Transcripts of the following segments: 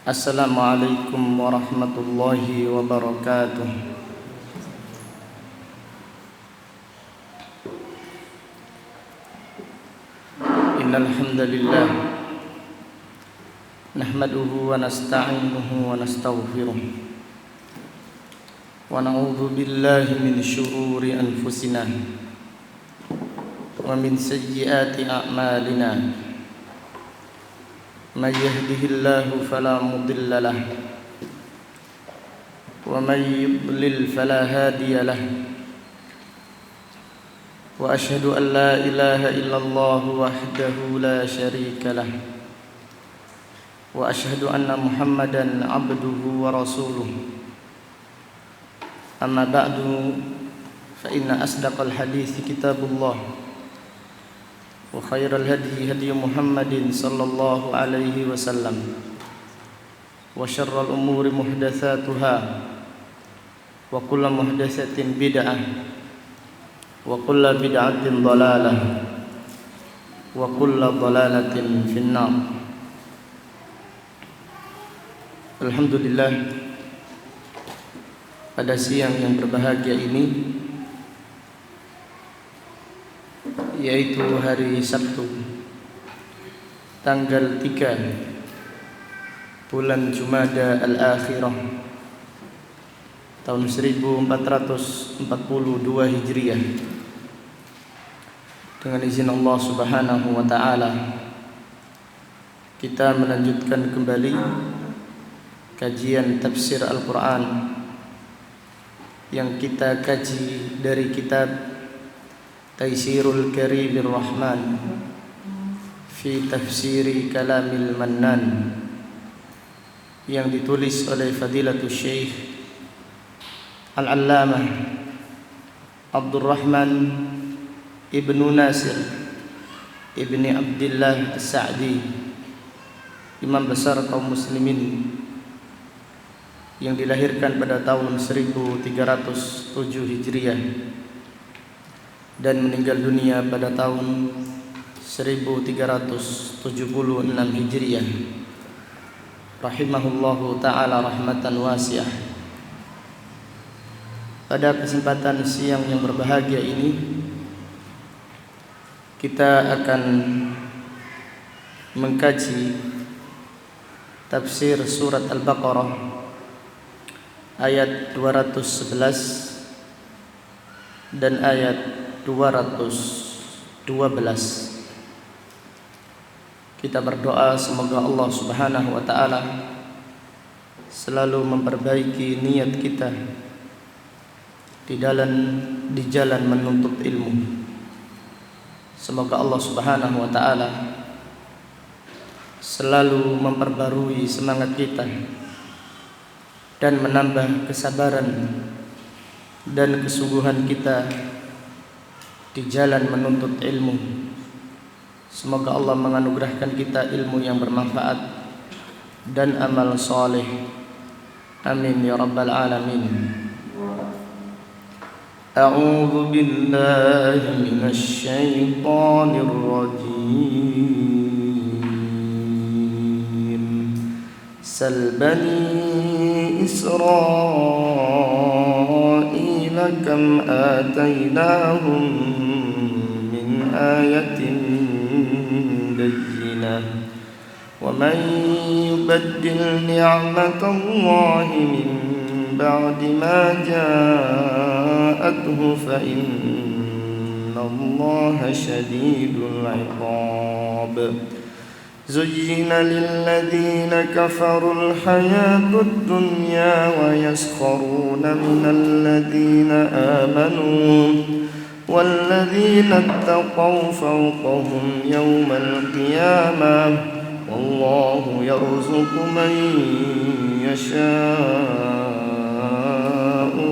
Assalamualaikum warahmatullahi wabarakatuh. Innal hamdalillah nahmaduhu wa nasta'inuhu wa nastaghfiruh wa na'udzu billahi min shururi anfusina wa min sayyiati a'malina. من يهده الله فلا مضل له ومن يضلل فلا هادي له وأشهد أن لا إله إلا الله وحده لا شريك له وأشهد أن محمدا عبده ورسوله أما بعد فإن أصدق الحديث كتاب الله وخير الهدي هدي محمد صلى الله عليه وسلم وشر الأمور محدثاتها وكل محدثة بدعة وكل بدعة ضلالة وكل ضلالة في النار. Alhamdulillah, pada siang yang berbahagia ini, yaitu hari Sabtu tanggal 3 bulan Jumada al-Akhirah tahun 1442 Hijriah, dengan izin Allah Subhanahu wa taala kita melanjutkan kembali kajian tafsir Al-Qur'an yang kita kaji dari kitab Taisirul Karimir Rahman fi Tafsiri Kalamil Mannan yang ditulis oleh Fadilatul Syekh Al-Allamah Abdurrahman Ibnu Nasir Ibni Abdillah As-Sa'di, Imam besar kaum muslimin yang dilahirkan pada tahun 1307 Hijriah dan meninggal dunia pada tahun 1376 Hijriah, rahimahullahu ta'ala rahmatan wasi'ah. Pada kesempatan siang yang berbahagia ini, kita akan mengkaji tafsir surat Al-Baqarah ayat 211 dan ayat 212. Kita berdoa semoga Allah Subhanahu wa taala selalu memperbaiki niat kita di jalan menuntut ilmu. Semoga Allah Subhanahu wa taala selalu memperbarui semangat kita dan menambah kesabaran dan kesungguhan kita di jalan menuntut ilmu. Semoga Allah menganugerahkan kita ilmu yang bermanfaat dan amal soleh. Amin ya rabbal alamin. A'udzu billahi minasy syaithanir rajim. Sal bani Israila kam atainahum آية بينة ومن يبدل نعمة الله من بعد ما جاءته فإن الله شديد العقاب زين للذين كفروا الحياة الدنيا ويسخرون من الذين آمنوا والذين اتقوا فوقهم يوم القيامة والله يرزق من يشاء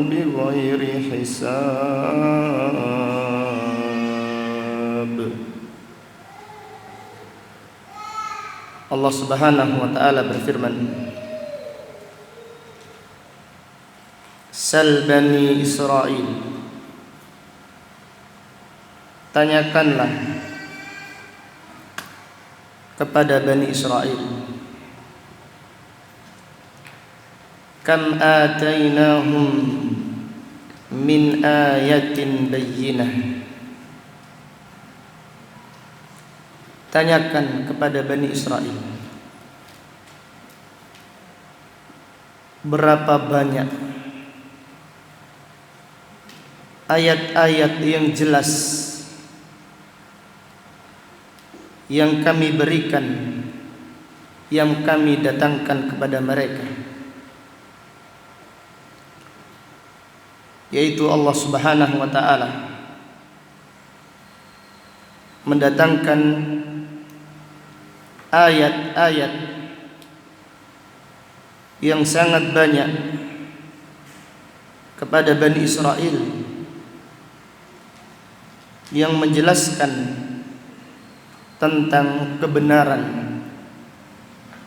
بغير حساب. Allah Subhanahu wa taala berfirman, Sal Bani Israil, tanyakanlah kepada Bani Israel kam atainahum min ayatin bayyinah. Tanyakan kepada Bani Israel, berapa banyak ayat-ayat yang jelas yang kami berikan, yang kami datangkan kepada mereka, yaitu Allah Subhanahu wa ta'ala mendatangkan ayat-ayat yang sangat banyak kepada Bani Israel yang menjelaskan tentang kebenaran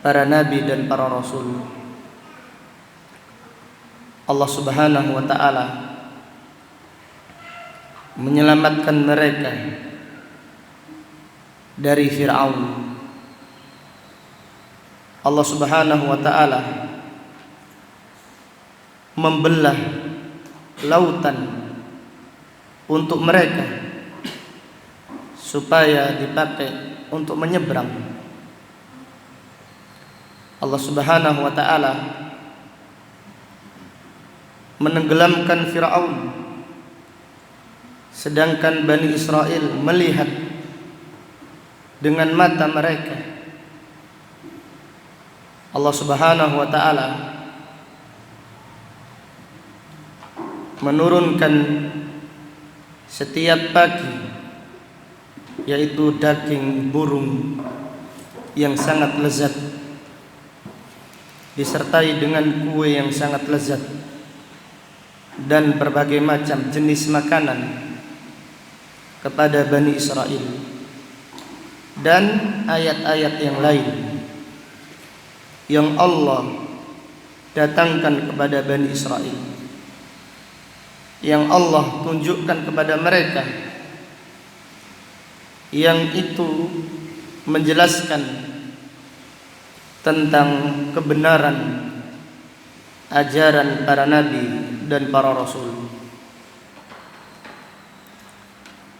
para nabi dan para rasul. Allah Subhanahu wa ta'ala menyelamatkan mereka dari Fir'aun. Allah Subhanahu wa ta'ala membelah lautan untuk mereka supaya dipakai untuk menyeberang. Allah Subhanahu wa ta'ala menenggelamkan Fir'aun, sedangkan Bani Israel melihat dengan mata mereka. Allah Subhanahu wa ta'ala menurunkan setiap pagi, yaitu daging burung yang sangat lezat disertai dengan kue yang sangat lezat dan berbagai macam jenis makanan kepada Bani Israel, dan ayat-ayat yang lain yang Allah datangkan kepada Bani Israel, yang Allah tunjukkan kepada mereka, yang itu menjelaskan tentang kebenaran ajaran para nabi dan para rasul.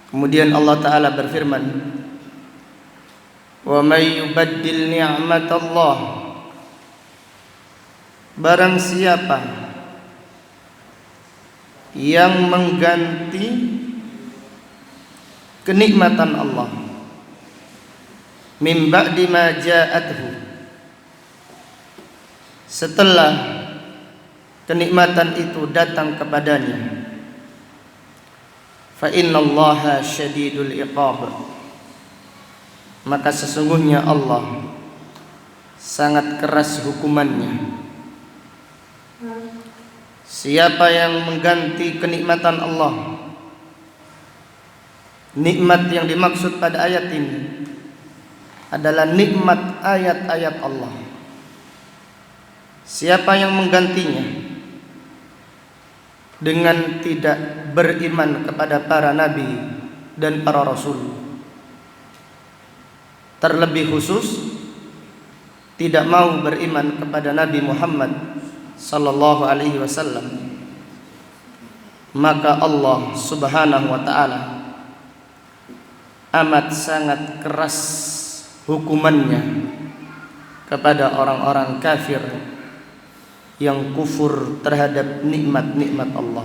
Kemudian Allah Ta'ala berfirman, wa may yubaddil ni'matallah, barang siapa yang mengganti kenikmatan Allah min ba'di ma ja'athu, setelah kenikmatan itu datang kepadanya, fa innallaha syadidul iqab, maka sesungguhnya Allah sangat keras hukumannya. Siapa yang mengganti kenikmatan Allah, nikmat yang dimaksud pada ayat ini adalah nikmat ayat-ayat Allah. Siapa yang menggantinya dengan tidak beriman kepada para nabi dan para rasul, terlebih khusus tidak mau beriman kepada Nabi Muhammad sallallahu alaihi wasallam, maka Allah Subhanahu wa ta'ala amat sangat keras hukumannya kepada orang-orang kafir yang kufur terhadap nikmat-nikmat Allah.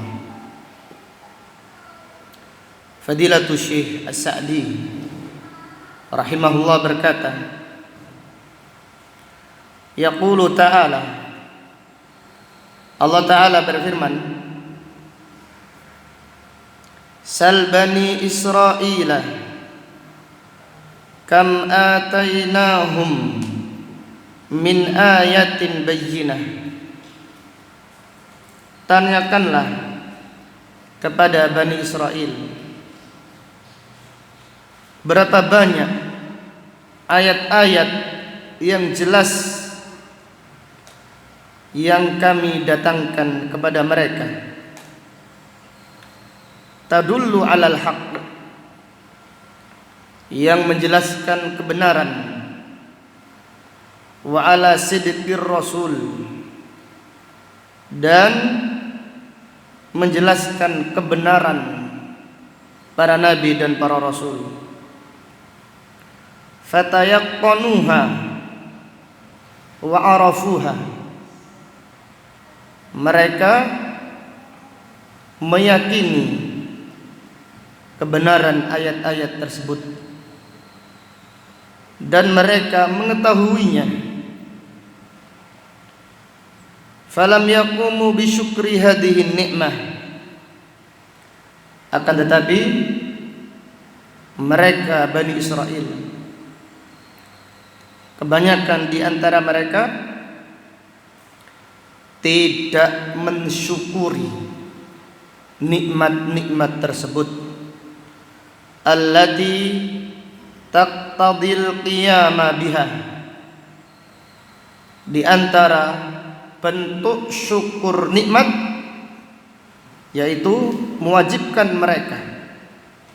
Fadilatul Syekh As-Sa'di rahimahullah berkata, yaqulu ta'ala, Allah Ta'ala berfirman, sal bani Israila kam atainahum min ayatin bayyinah. Tanyakanlah kepada Bani Israel, berapa banyak ayat-ayat yang jelas yang kami datangkan kepada mereka, tadullu alal haqq, yang menjelaskan kebenaran, wa ala sidqir rasul, dan menjelaskan kebenaran para nabi dan para rasul. Fatayaqqanuha wa arafuha, mereka meyakini kebenaran ayat-ayat tersebut dan mereka mengetahuinya. Falam yaqumu bi syukri hadhihi ni'mah, akan tetapi mereka Bani Israel, kebanyakan di antara mereka tidak mensyukuri nikmat-nikmat tersebut, allati taqtadil qiyama biha, di antara bentuk syukur nikmat yaitu mewajibkan mereka,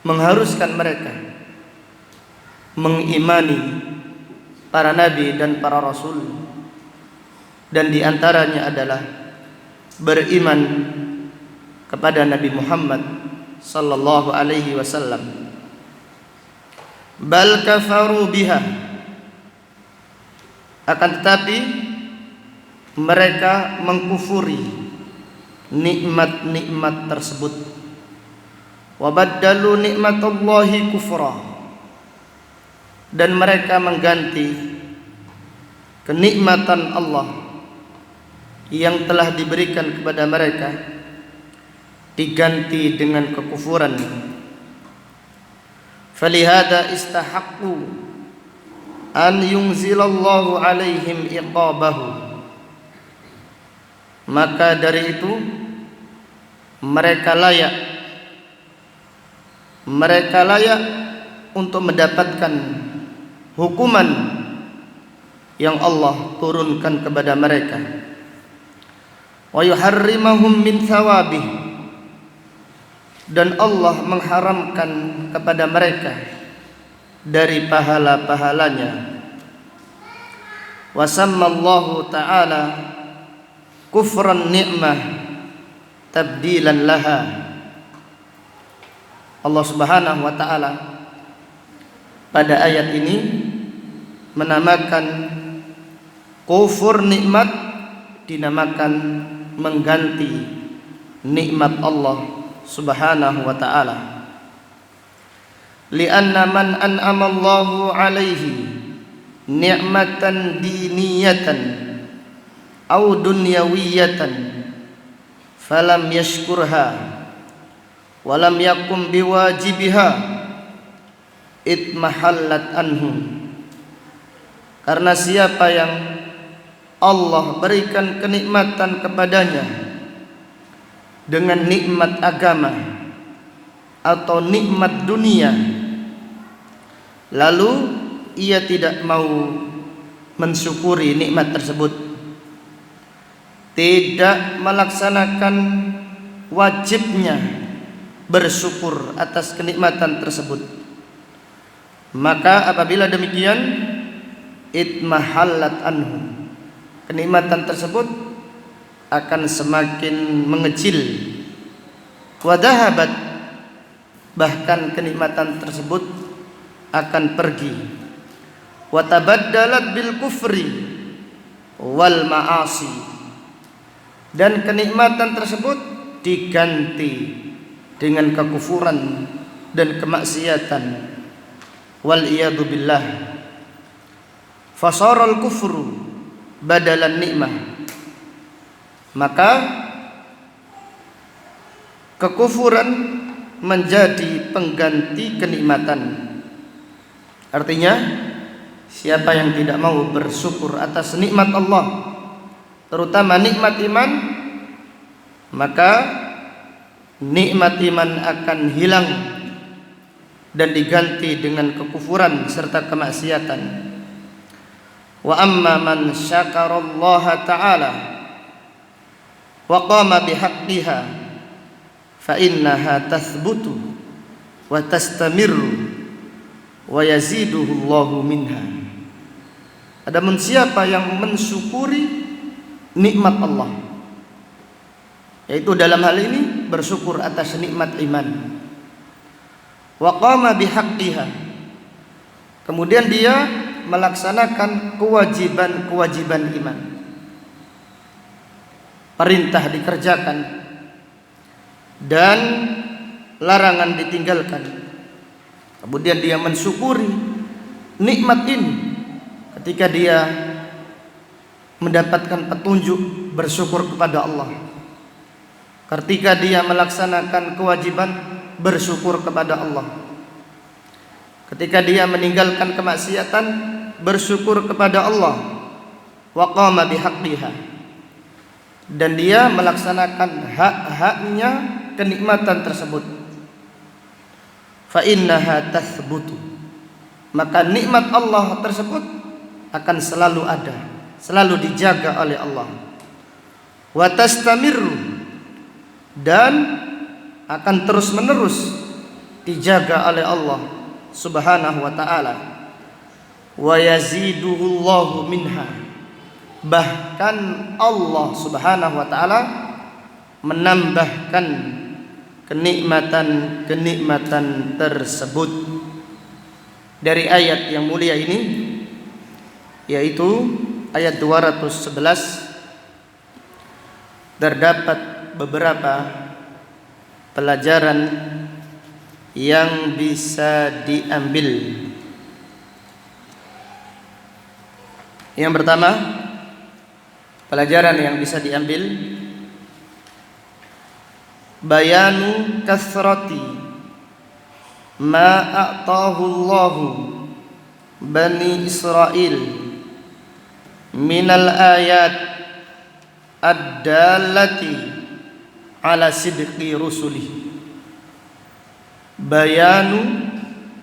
mengharuskan mereka mengimani para nabi dan para rasul, dan di antaranya adalah beriman kepada Nabi Muhammad sallallahu alaihi wasallam. Bal kafaru biha, akan tetapi mereka mengkufuri nikmat-nikmat tersebut. Wa baddalu nikmatallahi kufra, dan mereka mengganti kenikmatan Allah yang telah diberikan kepada mereka diganti dengan kekufuran. Falihada istahaqqu an yunzilallahu alaihim iqabahu, maka dari itu mereka layak untuk mendapatkan hukuman yang Allah turunkan kepada mereka. Wa yuharrimahum min thawabih, dan Allah mengharamkan kepada mereka dari pahala-pahalanya. Wa sammallahu ta'ala kufran ni'mah tabdilan laha, Allah subhanahu wa ta'ala pada ayat ini menamakan kufur nikmat dinamakan mengganti nikmat Allah subhanahu wa ta'ala. Lianna man an'ama Allahu alaihi ni'matan diniyatan aw dunyawiyatan falam yashkurha walam yakum biwajibiha itmahallat anhu, karena siapa yang Allah berikan kenikmatan kepadanya dengan nikmat agama atau nikmat dunia, lalu ia tidak mau mensyukuri nikmat tersebut, tidak melaksanakan wajibnya bersyukur atas kenikmatan tersebut, maka apabila demikian itmahallat anhu, kenikmatan tersebut akan semakin mengecil. Wadahabat, bahkan kenikmatan tersebut akan pergi. Watabaddalat bil kufri wal ma'asi, dan kenikmatan tersebut diganti dengan kekufuran dan kemaksiatan. Wal iyadu billah, fasaral kufru badalan nikmah, maka kekufuran menjadi pengganti kenikmatan. Artinya siapa yang tidak mau bersyukur atas nikmat Allah, terutama nikmat iman, maka nikmat iman akan hilang dan diganti dengan kekufuran serta kemaksiatan. Wa amma man syakarallaha ta'ala wa qama bihaqqiha fa innaha tathbutu wa tastamirru wa yaziduhu Allahu minha. Adapun siapa yang mensyukuri nikmat Allah yaitu dalam hal ini bersyukur atas nikmat iman. Wa qama bihaqqiha, kemudian dia melaksanakan kewajiban-kewajiban iman. Perintah dikerjakan dan larangan ditinggalkan. Kemudian dia mensyukuri nikmat ini ketika dia mendapatkan petunjuk, bersyukur kepada Allah. Ketika dia melaksanakan kewajiban, bersyukur kepada Allah. Ketika dia meninggalkan kemaksiatan, bersyukur kepada Allah. Wa qama bihaqqiha, dan dia melaksanakan hak-haknya kenikmatan tersebut. Fa innaha tathbutu, maka nikmat Allah tersebut akan selalu ada, selalu dijaga oleh Allah. Wa tastamiru, dan akan terus-menerus dijaga oleh Allah Subhanahu wa taala. Wa yaziduhullahu minha, bahkan Allah Subhanahu wa taala menambahkan kenikmatan-kenikmatan tersebut. Dari ayat yang mulia ini, yaitu ayat 211, terdapat beberapa pelajaran yang bisa diambil. Yang pertama, pelajaran yang bisa diambil, bayanu kasrati ma a'tahu Allahu Bani Israel minal ayat ad-dallati ala sidqi rusulih. Bayanu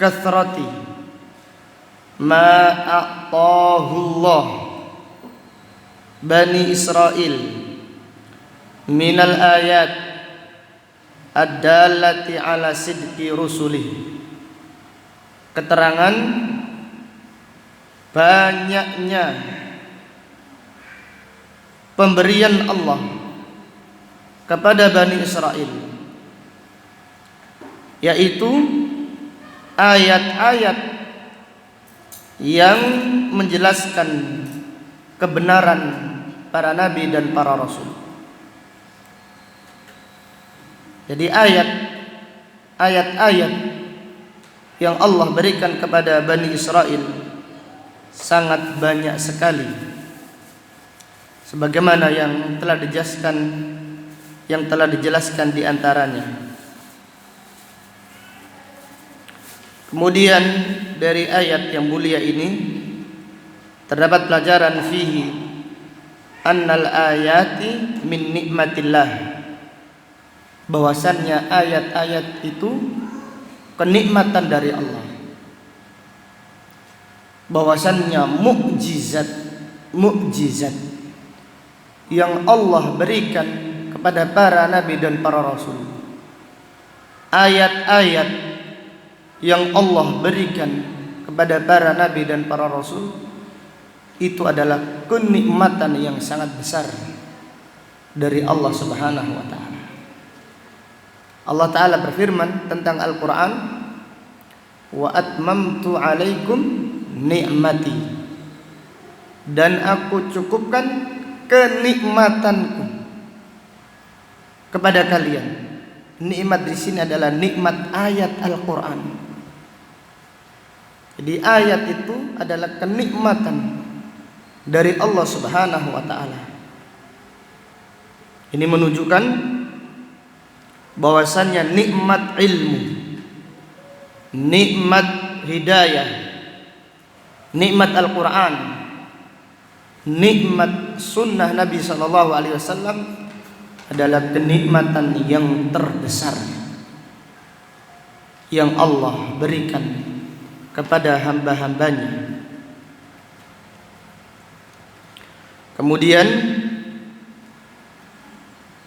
kathrati ma a'tahu Allah Bani Israel minal ayat ad-dallati ala sidqi rusulih. Keterangan banyaknya pemberian Allah kepada Bani Israel, yaitu ayat-ayat yang menjelaskan kebenaran para nabi dan para rasul. Jadi ayat-ayat yang Allah berikan kepada Bani Israel sangat banyak sekali, sebagaimana yang telah dijelaskan di antaranya. Kemudian dari ayat yang mulia ini terdapat pelajaran fihi annal ayati min nikmatillah, bahwasannya ayat-ayat itu kenikmatan dari Allah, bahwasannya mukjizat yang Allah berikan kepada para nabi dan para rasul. Ayat-ayat yang Allah berikan kepada para nabi dan para rasul itu adalah kenikmatan yang sangat besar dari Allah Subhanahu wa taala. Allah taala berfirman tentang Al-Qur'an, wa atmamtu 'alaikum ni'mati, dan aku cukupkan kenikmatanku kepada kalian. Nikmat di sini adalah nikmat ayat Al-Qur'an. Jadi ayat itu adalah kenikmatan dari Allah Subhanahu wa taala. Ini menunjukkan bahwasannya nikmat ilmu, nikmat hidayah, nikmat Al-Qur'an, nikmat sunnah Nabi sallallahu alaihi wasallam adalah kenikmatan yang terbesar yang Allah berikan kepada hamba-hambanya. Kemudian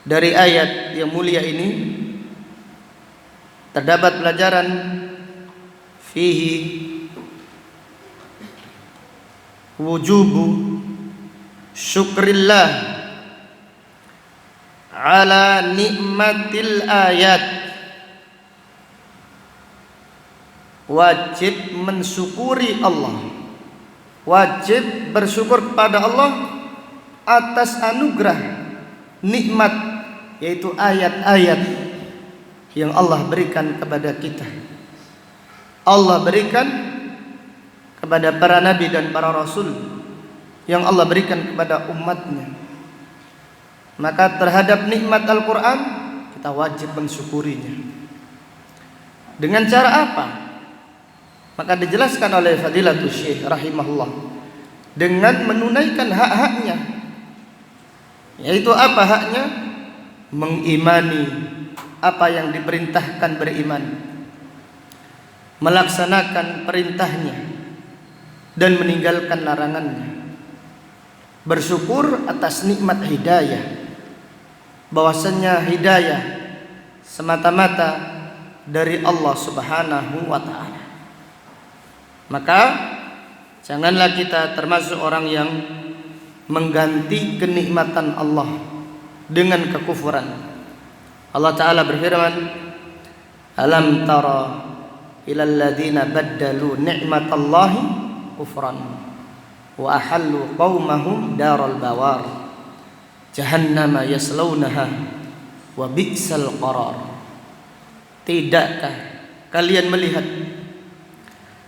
dari ayat yang mulia ini terdapat pelajaran fihi wujubu syukrillah ala nikmatil ayat, wajib mensyukuri Allah, wajib bersyukur kepada Allah atas anugerah nikmat, yaitu ayat-ayat yang Allah berikan kepada kita. Allah berikan kepada para nabi dan para rasul yang Allah berikan kepada umatnya. Maka terhadap nikmat Al-Quran kita wajib mensyukurinya. Dengan cara apa? Maka dijelaskan oleh Fadilatul Syekh rahimahullah, dengan menunaikan hak-haknya. Yaitu apa haknya? Mengimani apa yang diperintahkan beriman, melaksanakan perintahnya, dan meninggalkan larangannya. Bersyukur atas nikmat hidayah, bahwasanya hidayah semata-mata dari Allah Subhanahu wa ta'ala. Maka janganlah kita termasuk orang yang mengganti kenikmatan Allah dengan kekufuran. Allah Ta'ala berfirman, alam tara ilal ladzina baddalu ni'matallahi kufran wa ahallu qaumahum daral bawar jahannama yaslaunaha wa bi'sal qarar. Tidakkah kalian melihat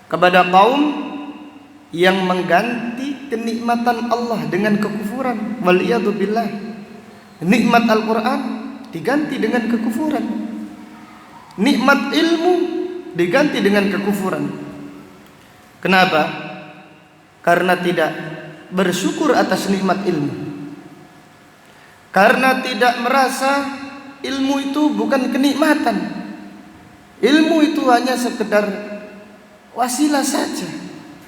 kepada kaum yang mengganti kenikmatan Allah dengan kekufuran? Waliyadu billah. Nikmat Al-Quran diganti dengan kekufuran, nikmat ilmu diganti dengan kekufuran. Kenapa? Karena tidak bersyukur atas nikmat ilmu, karena tidak merasa ilmu itu bukan kenikmatan. Ilmu itu hanya sekedar wasilah saja,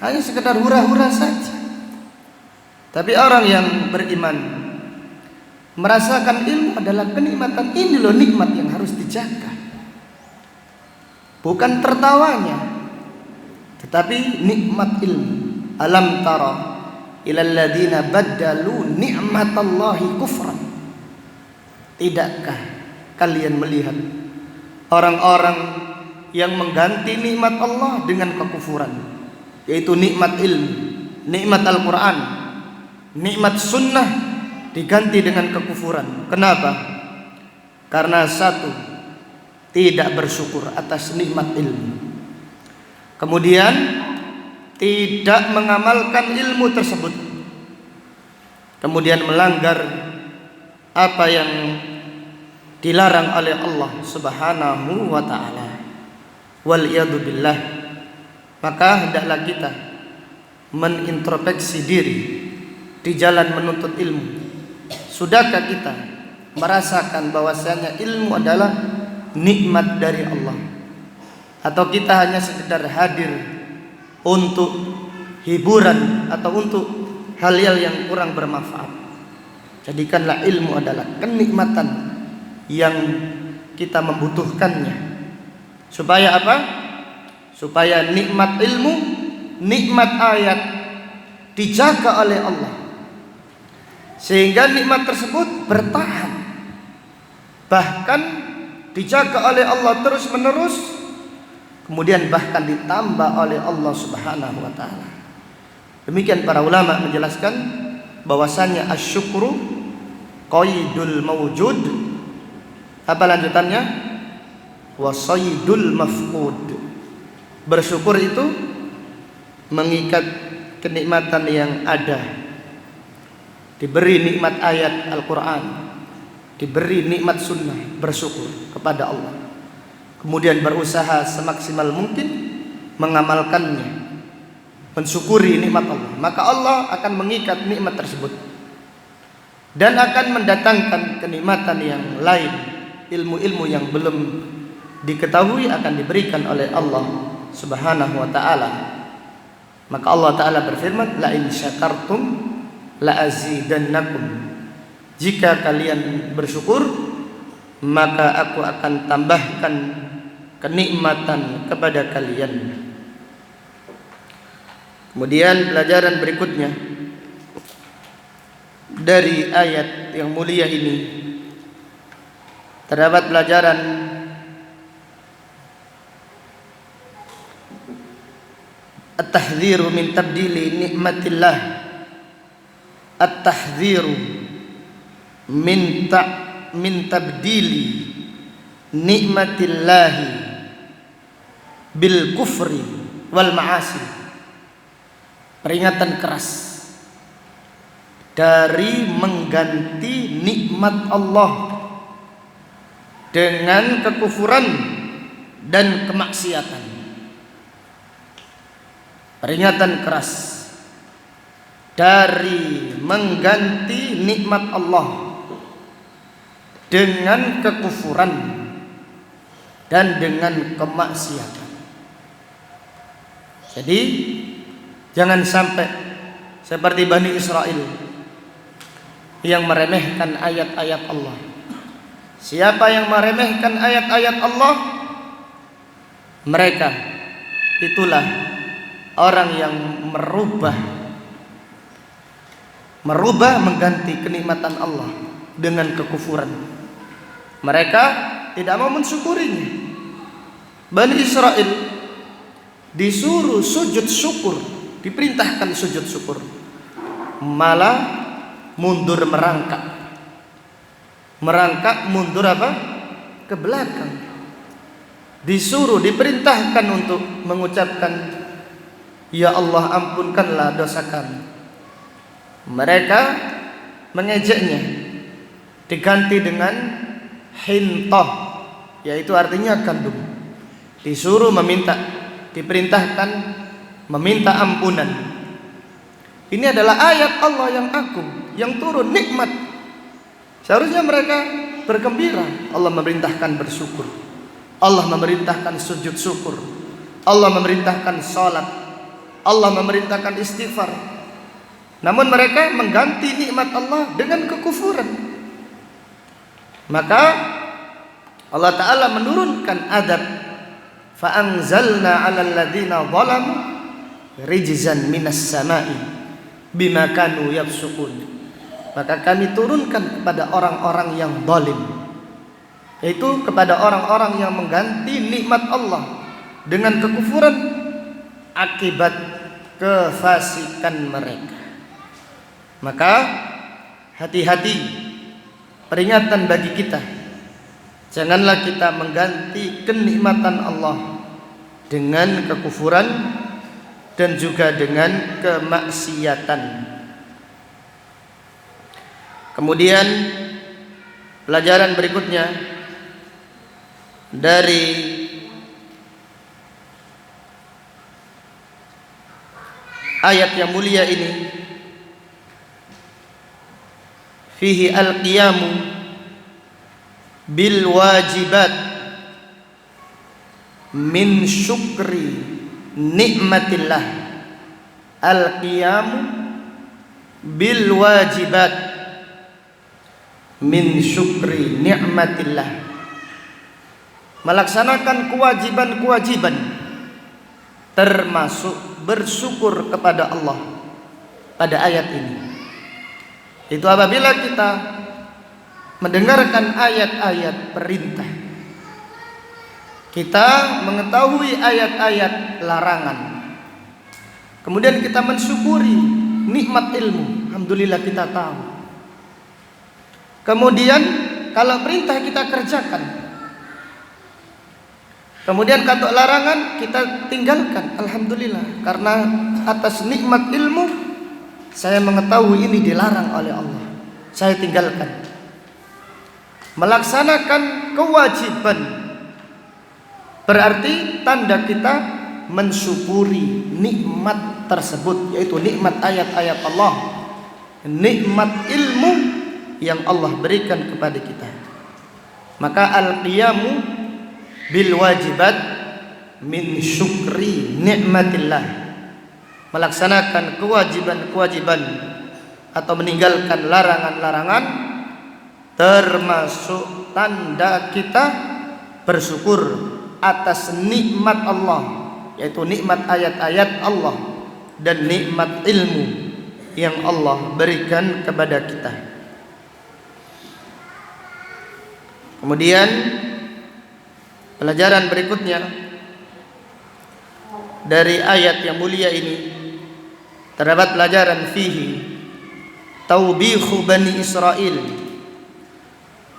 hanya sekedar hura-hura saja. Tapi orang yang beriman merasakan ilmu adalah kenikmatan. Ini loh nikmat yang harus dijaga, bukan tertawanya, tetapi nikmat ilmu. Alam tara ilal ladzina baddalu ni'matallahi kufran. Tidakkah kalian melihat orang-orang yang mengganti nikmat Allah dengan kekufuran, yaitu nikmat ilmu, nikmat Al-Quran, nikmat sunnah diganti dengan kekufuran. Kenapa? Karena satu, tidak bersyukur atas nikmat ilmu, kemudian tidak mengamalkan ilmu tersebut, kemudian melanggar apa yang dilarang oleh Allah Subhanahu wa ta'ala. Waliyadu billah. Maka hendaklah kita menintrospeksi diri di jalan menuntut ilmu. Sudahkah kita merasakan bahwasanya ilmu adalah nikmat dari Allah, atau kita hanya sekedar hadir untuk hiburan atau untuk hal-hal yang kurang bermanfaat? Jadikanlah ilmu adalah kenikmatan yang kita membutuhkannya. Supaya apa? Supaya nikmat ilmu, nikmat ayat dijaga oleh Allah, sehingga nikmat tersebut bertahan, bahkan dijaga oleh Allah terus menerus, kemudian bahkan ditambah oleh Allah Subhanahu wa ta'ala. Demikian para ulama menjelaskan bahwasanya asyukru qaidul mawjud. Apa lanjutannya? Wasaidul mafqud. Bersyukur itu mengikat kenikmatan yang ada. Diberi nikmat ayat Al-Quran, diberi nikmat sunnah, bersyukur kepada Allah, kemudian berusaha semaksimal mungkin mengamalkannya, mensyukuri nikmat Allah. Maka Allah akan mengikat nikmat tersebut dan akan mendatangkan kenikmatan yang lain. Ilmu-ilmu yang belum diketahui akan diberikan oleh Allah Subhanahu wa ta'ala. Maka Allah Ta'ala berfirman, la in syakartum la azidannakum. Jika kalian bersyukur, maka aku akan tambahkan kenikmatan kepada kalian. Kemudian pelajaran berikutnya dari ayat yang mulia ini, terdapat pelajaran at-tahdhiru min tabdili nikmatillah, at-tahdhiru min tabdili nikmatillahi bil kufri wal ma'asi. Peringatan keras dari mengganti nikmat Allah dengan kekufuran dan kemaksiatan. Peringatan keras dari mengganti nikmat Allah dengan kekufuran dan dengan kemaksiatan. Jadi jangan sampai seperti Bani Israel yang meremehkan ayat-ayat Allah. Siapa yang meremehkan ayat-ayat Allah, mereka itulah orang yang merubah mengganti kenikmatan Allah dengan kekufuran. Mereka tidak mau mensyukurinya. Bani Israel disuruh sujud syukur, diperintahkan sujud syukur, malah mundur merangkak mundur apa? Ke belakang. Disuruh, diperintahkan untuk mengucapkan, ya Allah ampunkanlah dosa kami. Mereka mengejeknya, diganti dengan hintah, yaitu artinya gandum. Disuruh meminta, diperintahkan meminta ampunan. Ini adalah ayat Allah yang agung, yang turun nikmat. Seharusnya mereka bergembira. Allah memerintahkan bersyukur, Allah memerintahkan sujud syukur, Allah memerintahkan salat, Allah memerintahkan istighfar. Namun mereka mengganti nikmat Allah dengan kekufuran. Maka Allah Ta'ala menurunkan adab, fa'anzalna 'alal ladzina zalamu rijzan minas sama'i bima kanu yafsukun. Maka kami turunkan kepada orang-orang yang zalim, yaitu kepada orang-orang yang mengganti nikmat Allah dengan kekufuran akibat kefasikan mereka. Maka hati-hati, peringatan bagi kita, janganlah kita mengganti kenikmatan Allah dengan kekufuran dan juga dengan kemaksiatan. Kemudian pelajaran berikutnya dari ayat yang mulia ini, fihi al-qiyamu bil wajibat min syukri nikmatillah. Al-qiyamu bil wajibat min syukri nikmatillah, melaksanakan kewajiban-kewajiban termasuk bersyukur kepada Allah pada ayat ini. Itu apabila kita mendengarkan ayat-ayat perintah, kita mengetahui ayat-ayat larangan, kemudian kita mensyukuri nikmat ilmu, alhamdulillah kita tahu. Kemudian kalau perintah kita kerjakan, kemudian kalau larangan kita tinggalkan, alhamdulillah, karena atas nikmat ilmu saya mengetahui ini dilarang oleh Allah, saya tinggalkan. Melaksanakan kewajiban berarti tanda kita mensyukuri nikmat tersebut, yaitu nikmat ayat-ayat Allah, nikmat ilmu yang Allah berikan kepada kita. Maka al-qiyamu bil wajibat min syukri nikmatillah, melaksanakan kewajiban-kewajiban atau meninggalkan larangan-larangan termasuk tanda kita bersyukur atas nikmat Allah, yaitu nikmat ayat-ayat Allah dan nikmat ilmu yang Allah berikan kepada kita. Kemudian pelajaran berikutnya dari ayat yang mulia ini terdapat pelajaran fihi taubihu bani Israil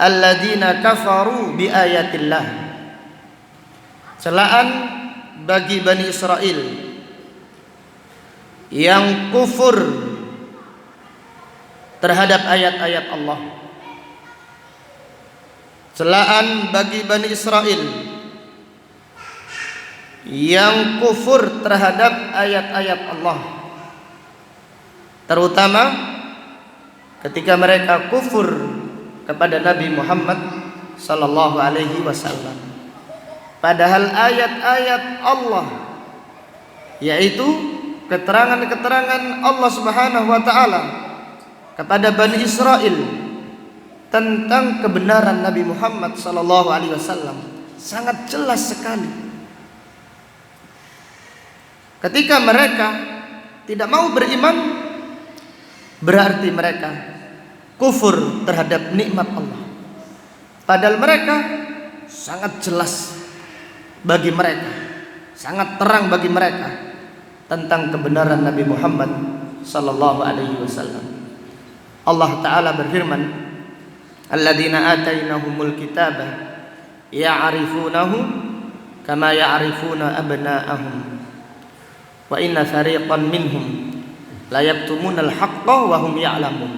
alladzina kafaru bi ayatillah. Celaan bagi Bani Israel yang kufur terhadap ayat-ayat Allah. Celaan bagi Bani Israel yang kufur terhadap ayat-ayat Allah, terutama ketika mereka kufur kepada Nabi Muhammad sallallahu alaihi wasallam. Padahal ayat-ayat Allah, yaitu keterangan-keterangan Allah Subhanahu wa taala kepada Bani Israel tentang kebenaran Nabi Muhammad sallallahu alaihi wasallam sangat jelas sekali. Ketika mereka tidak mau beriman, berarti mereka kufur terhadap nikmat Allah. Padahal mereka sangat jelas bagi mereka, sangat terang bagi mereka tentang kebenaran Nabi Muhammad sallallahu alaihi wasallam. Allah taala berfirman, alladzina atainahumul kitaba ya'rifunahu kama ya'rifuna abna'ahum wa inna fariqan minhum la yaktumunal haqqa wa hum ya'lamun.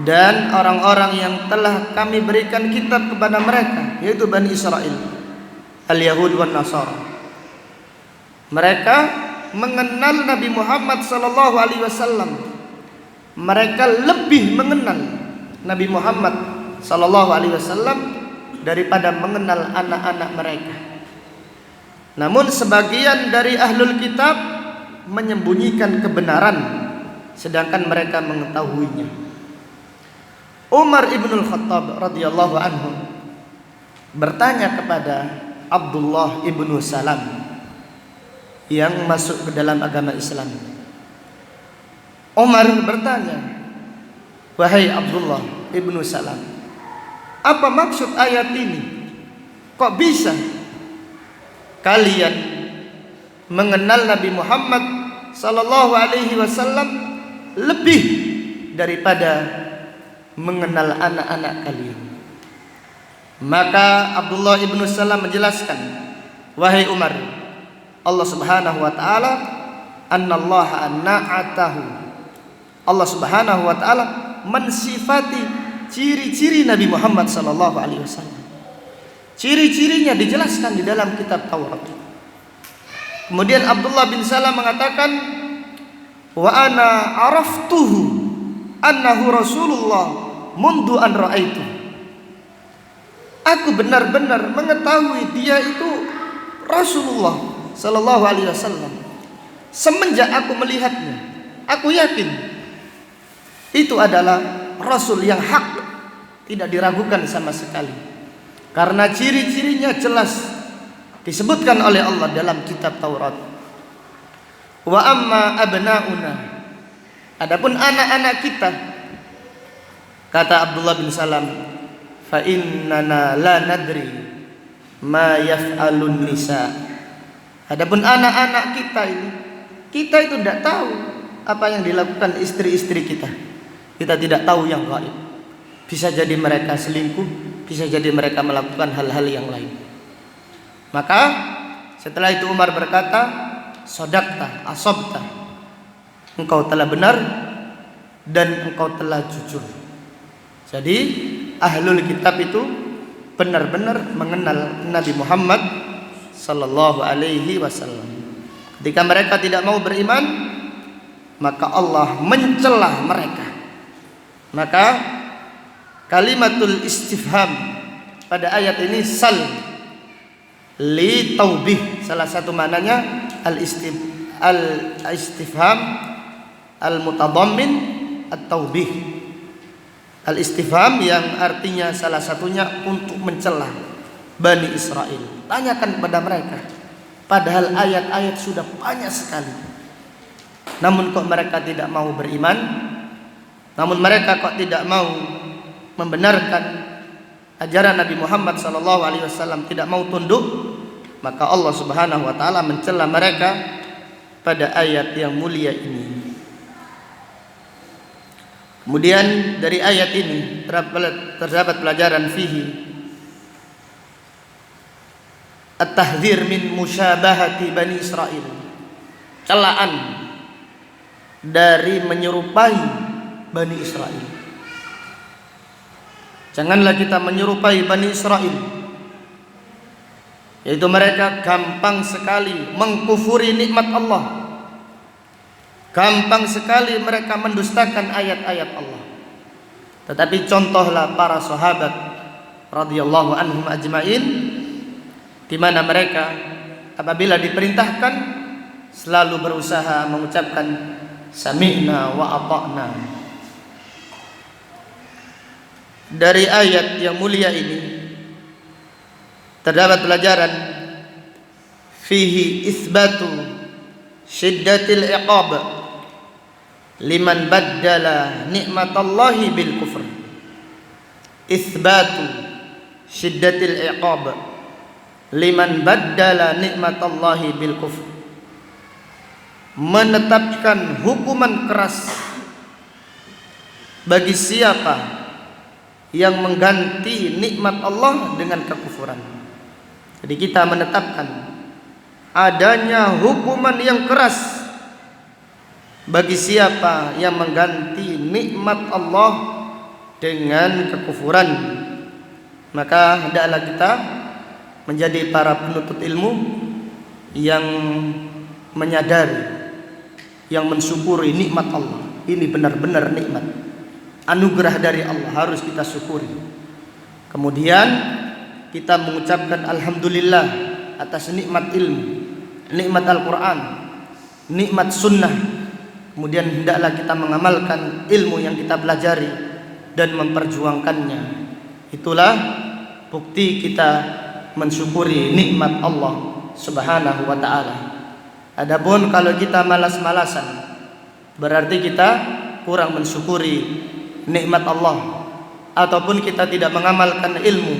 Dan orang-orang yang telah kami berikan kitab kepada mereka, yaitu Bani Israel, al-Yahud wan Nasara, mereka mengenal Nabi Muhammad sallallahu alaihi wasallam. Mereka lebih mengenal Nabi Muhammad sallallahu alaihi wasallam daripada mengenal anak-anak mereka. Namun sebagian dari ahlul kitab menyembunyikan kebenaran, sedangkan mereka mengetahuinya. Umar ibn al-Khattab radhiyallahu anhu bertanya kepada Abdullah ibn Salam yang masuk ke dalam agama Islam. Umar bertanya, wahai Abdullah ibn Salam, apa maksud ayat ini? Kok bisa kalian mengenal Nabi Muhammad sallallahu alaihi wasallam lebih daripada mengenal anak-anak kalian? Maka Abdullah ibn Salam menjelaskan, wahai Umar, Allah Subhanahu wa taala annallaha na'atahu, Allah Subhanahu wa taala mensifati ciri-ciri Nabi Muhammad sallallahu alaihi wasallam. Ciri-cirinya dijelaskan di dalam kitab Taurat. Kemudian Abdullah bin Salam mengatakan, wa ana araftuhu annahu Rasulullah mundu an ra'aitu. Aku benar-benar mengetahui dia itu Rasulullah sallallahu alaihi wasallam semenjak aku melihatnya. Aku yakin itu adalah Rasul yang hak, tidak diragukan sama sekali, karena ciri-cirinya jelas disebutkan oleh Allah dalam kitab Taurat. Wa amma abnauna, adapun anak-anak kita, kata Abdullah bin Salam, fa innana la nadri ma yaf'alun nisa. Adapun anak-anak kita ini, kita itu tidak tahu apa yang dilakukan istri-istri kita. Kita tidak tahu yang gaib. Bisa jadi mereka selingkuh, bisa jadi mereka melakukan hal-hal yang lain. Maka setelah itu Umar berkata, sodakta, asobta, engkau telah benar dan engkau telah jujur. Jadi ahlul kitab itu benar-benar mengenal Nabi Muhammad sallallahu alaihi wasallam. Ketika mereka tidak mau beriman, maka Allah mencelah mereka. Maka kalimatul istifham pada ayat ini sal li taubih, salah satu maknanya al-istifham al-mutadammin at-taubih. Al-istifham yang artinya salah satunya untuk mencela Bani Israel. Tanyakan kepada mereka, padahal ayat-ayat sudah banyak sekali. Namun kok mereka tidak mau beriman? Namun mereka kok tidak mau membenarkan ajaran Nabi Muhammad SAW tidak mau tunduk, maka Allah Subhanahu wa taala mencela mereka pada ayat yang mulia ini. Kemudian dari ayat ini terdapat pelajaran fihi at-tahdzir min musyabahati Bani Israil, celaan dari menyerupai Bani Israil. Janganlah kita menyerupai Bani Israil, yaitu mereka gampang sekali mengkufuri nikmat Allah, gampang sekali mereka mendustakan ayat-ayat Allah. Tetapi contohlah para sahabat radhiyallahu anhum ajmain, di mana mereka apabila diperintahkan selalu berusaha mengucapkan sami'na wa ata'na. Dari ayat yang mulia ini terdapat pelajaran fihi isbatu syiddatil iqab liman baddala nikmatallahi bil kufr. Isbatu syiddatil iqab liman baddala nikmatallahi bil kufr, menetapkan hukuman keras bagi siapa yang mengganti nikmat Allah dengan kekufuran. Jadi kita menetapkan adanya hukuman yang keras bagi siapa yang mengganti nikmat Allah dengan kekufuran. Maka hendaklah kita menjadi para penuntut ilmu yang menyadari, yang mensyukuri nikmat Allah. Ini benar-benar nikmat, anugerah dari Allah, harus kita syukuri. Kemudian kita mengucapkan alhamdulillah atas nikmat ilmu, nikmat Al-Quran, nikmat sunnah. Kemudian hendaklah kita mengamalkan ilmu yang kita pelajari dan memperjuangkannya. Itulah bukti kita mensyukuri nikmat Allah Subhanahu wa taala. Adapun kalau kita malas-malasan, berarti kita kurang mensyukuri nikmat Allah, ataupun kita tidak mengamalkan ilmu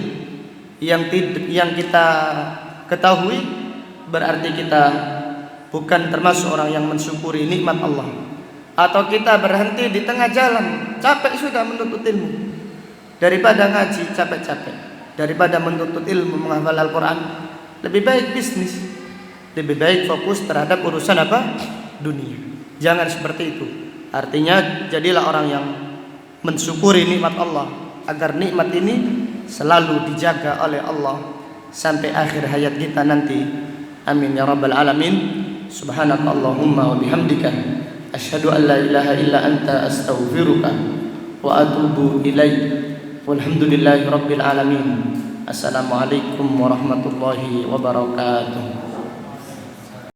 yang kita ketahui, berarti kita bukan termasuk orang yang mensyukuri nikmat Allah. Atau kita berhenti di tengah jalan, capek sudah menuntut ilmu, daripada ngaji capek-capek, daripada menuntut ilmu menghafal Al-Quran, lebih baik bisnis, lebih baik fokus terhadap urusan apa? Dunia. Jangan seperti itu. Artinya jadilah orang yang mensyukuri nikmat Allah, agar nikmat ini selalu dijaga oleh Allah sampai akhir hayat kita nanti. Amin ya rabbal alamin. Subhanakallahumma wa bihamdika asyhadu an la ilaha illa anta astaghfiruka wa atubu ilaik. Walhamdulillahi rabbil alamin. Assalamualaikum warahmatullahi wabarakatuh.